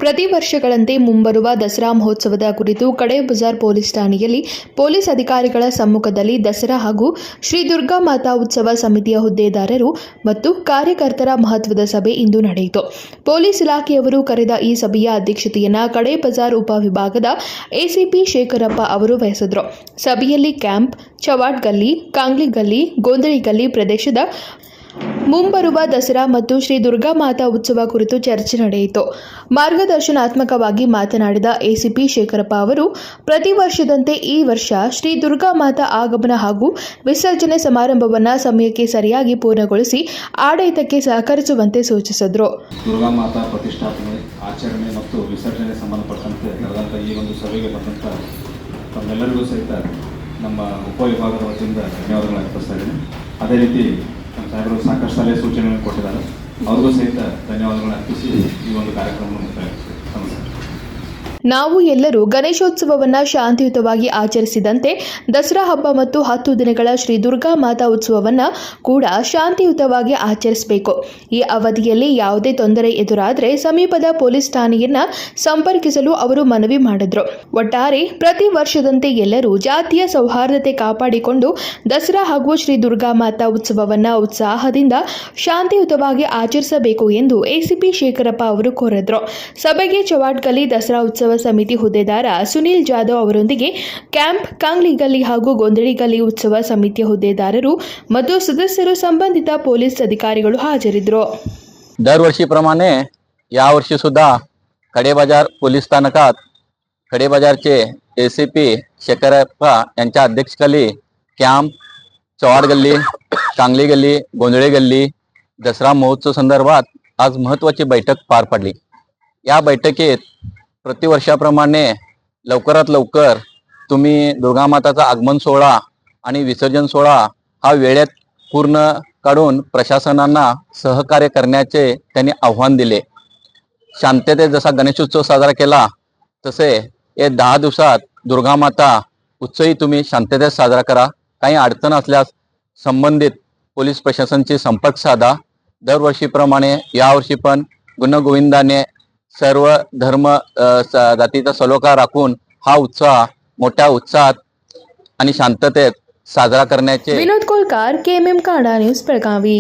ಪ್ರತಿ ವರ್ಷಗಳಂತೆ ಮುಂಬರುವ ದಸರಾ ಮಹೋತ್ಸವದ ಕುರಿತು ಕಡೆ ಬಜಾರ್ ಪೊಲೀಸ್ ಠಾಣೆಯಲ್ಲಿ ಪೊಲೀಸ್ ಅಧಿಕಾರಿಗಳ ಸಮ್ಮುಖದಲ್ಲಿ ದಸರಾ ಹಾಗೂ ಶ್ರೀ ದುರ್ಗಾ ಮಾತಾ ಉತ್ಸವ ಸಮಿತಿಯ ಹುದ್ದೆದಾರರು ಮತ್ತು ಕಾರ್ಯಕರ್ತರ ಮಹತ್ವದ ಸಭೆ ಇಂದು ನಡೆಯಿತು. ಪೊಲೀಸ್ ಇಲಾಖೆಯವರು ಕರೆದ ಈ ಸಭೆಯ ಅಧ್ಯಕ್ಷತೆಯನ್ನು ಕಡೆ ಬಜಾರ್ ಉಪವಿಭಾಗದ ಎಸಿಪಿ ಶೇಖರಪ್ಪ ಅವರು ವಹಿಸಿದರು. ಸಭೆಯಲ್ಲಿ ಕ್ಯಾಂಪ್, ಚವಾಟ್ ಗಲ್ಲಿ, ಕಾಂಗ್ಲಿ ಗಲ್ಲಿ, ಗೋಂದಳಿ ಗಲ್ಲಿ ಪ್ರದೇಶದ ಮುಂಬರುವ ದಸರಾ ಮತ್ತು ಶ್ರೀ ದುರ್ಗಾ ಮಾತಾ ಉತ್ಸವ ಕುರಿತು ಚರ್ಚೆ ನಡೆಯಿತು. ಮಾರ್ಗದರ್ಶನಾತ್ಮಕವಾಗಿ ಮಾತನಾಡಿದ ಎಸಿಪಿ ಶೇಖರಪ್ಪ ಅವರು, ಪ್ರತಿ ವರ್ಷದಂತೆ ಈ ವರ್ಷ ಶ್ರೀ ದುರ್ಗಾ ಮಾತಾ ಆಗಮನ ಹಾಗೂ ವಿಸರ್ಜನೆ ಸಮಾರಂಭವನ್ನು ಸಮಯಕ್ಕೆ ಸರಿಯಾಗಿ ಪೂರ್ಣಗೊಳಿಸಿ ಆಡಳಿತಕ್ಕೆ ಸಹಕರಿಸುವಂತೆ ಸೂಚಿಸಿದರು. ದುರ್ಗಾ ಮಾತಾ ಪ್ರತಿಷ್ಠಾಪನೆ, ಆಚರಣೆ ಮತ್ತು ವಿಸರ್ಜನೆ ಸಂಬಂಧಪಟ್ಟಂತೆ ನಡೆದಂಥ ಈ ಒಂದು ಸಭೆಗೆ ಬಂದಂಥ ತಮ್ಮೆಲ್ಲರಿಗೂ ಸಹಿತ ನಮ್ಮ ಉಪವಿಭಾಗದ ವತಿಯಿಂದ ಧನ್ಯವಾದಗಳನ್ನು ಅರ್ಪಿಸ್ತಾ ಇದ್ದೀನಿ. ಅದೇ ರೀತಿ ನಮ್ಮ ಸಾಹೇಬರು ಸಾಕಷ್ಟು ಸಲಹೆ ಸೂಚನೆಗಳನ್ನು ಕೊಟ್ಟಿದ್ದಾರೆ, ಅವ್ರಿಗೂ ಸಹಿತ ಧನ್ಯವಾದಗಳನ್ನು ಅರ್ಪಿಸಿ ಈ ಒಂದು ಕಾರ್ಯಕ್ರಮವನ್ನು ಮುಕ್ತಾಯಗೊಳಿಸ್ತೀವಿ. ನಮಸ್ಕಾರ. ನಾವು ಎಲ್ಲರೂ ಗಣೇಶೋತ್ಸವವನ್ನು ಶಾಂತಿಯುತವಾಗಿ ಆಚರಿಸಿದಂತೆ ದಸರಾ ಹಬ್ಬ ಮತ್ತು 10 ದಿನಗಳ ಶ್ರೀ ದುರ್ಗಾ ಮಾತಾ ಉತ್ಸವವನ್ನು ಕೂಡ ಶಾಂತಿಯುತವಾಗಿ ಆಚರಿಸಬೇಕು. ಈ ಅವಧಿಯಲ್ಲಿ ಯಾವುದೇ ತೊಂದರೆ ಎದುರಾದರೆ ಸಮೀಪದ ಪೊಲೀಸ್ ಠಾಣೆಯನ್ನು ಸಂಪರ್ಕಿಸಲು ಅವರು ಮನವಿ ಮಾಡಿದರು. ಒಟ್ಟಾರೆ ಪ್ರತಿ ವರ್ಷದಂತೆ ಎಲ್ಲರೂ ಜಾತಿಯ ಸೌಹಾರ್ದತೆ ಕಾಪಾಡಿಕೊಂಡು ದಸರಾ ಹಾಗೂ ಶ್ರೀ ದುರ್ಗಾ ಮಾತಾ ಉತ್ಸವವನ್ನು ಉತ್ಸಾಹದಿಂದ ಶಾಂತಿಯುತವಾಗಿ ಆಚರಿಸಬೇಕು ಎಂದು ಎಸಿಪಿ ಶೇಖರಪ್ಪ ಅವರು ಕೋರಿದರು. ಸಭೆಗೆ ಚವಾಟ್ಗಲ್ಲಿ ದಸರಾ ಉತ್ಸವ ಸಮಿತಿ ಹುದ್ದೆದಾರ ಸುನೀಲ್ ಜಾಧವ್ ಅವರೊಂದಿಗೆ ಕ್ಯಾಂಪ್, ಕಾಂಗ್ಲಿ ಗಲ್ಲಿ ಹಾಗೂ ಗೋಂದಳಿ ಗಲ್ಲಿ ಉತ್ಸವ ಸಮಿತಿಯ ಹುದ್ದೆದಾರರು ಮತ್ತು सदस्यರು, संबंधित पोलीस अधिकारीಗಳು हाजरिದ್ದರು. दरवर्षीप्रमाणे यावर्षी सुद्धा खडे बाजार पोलीस स्थानकात खडे बाजारचे एसीपी शेखरप्पा यांच्या अध्यक्षतेखाली कॅम्प, चवाड गल्ली, कांगली गल्ली, गोंधळे गल्ली दसरा महोत्सव संदर्भात आज महत्त्वाची बैठक पार पडली. या बैठकीत प्रतिवर्षाप्रमाणे लवकरात लवकर तुम्ही दुर्गा माताचा आगमन सोहळा आणि विसर्जन सोहळा हा वेळेत पूर्ण काढून प्रशासनांना सहकार्य करण्याचे त्यांनी आव्हान दिले. शांततेत जसा गणेशोत्सव साजरा केला तसे हे 10 दिवसात दुर्गा माता उत्सवही तुम्ही शांततेत साजरा करा. काही अडचण असल्यास संबंधित पोलीस प्रशासनाशी संपर्क साधा. दरवर्षीप्रमाणे यावर्षी पण गुणगोविंदाने सर्व धर्म जातीचा सलोखा राखून हा उत्सव मोठ्या उत्साहात आणि शांततेत साजरा करण्याचे. Vinod Kolkar, KMM Kanda news, Belagavi.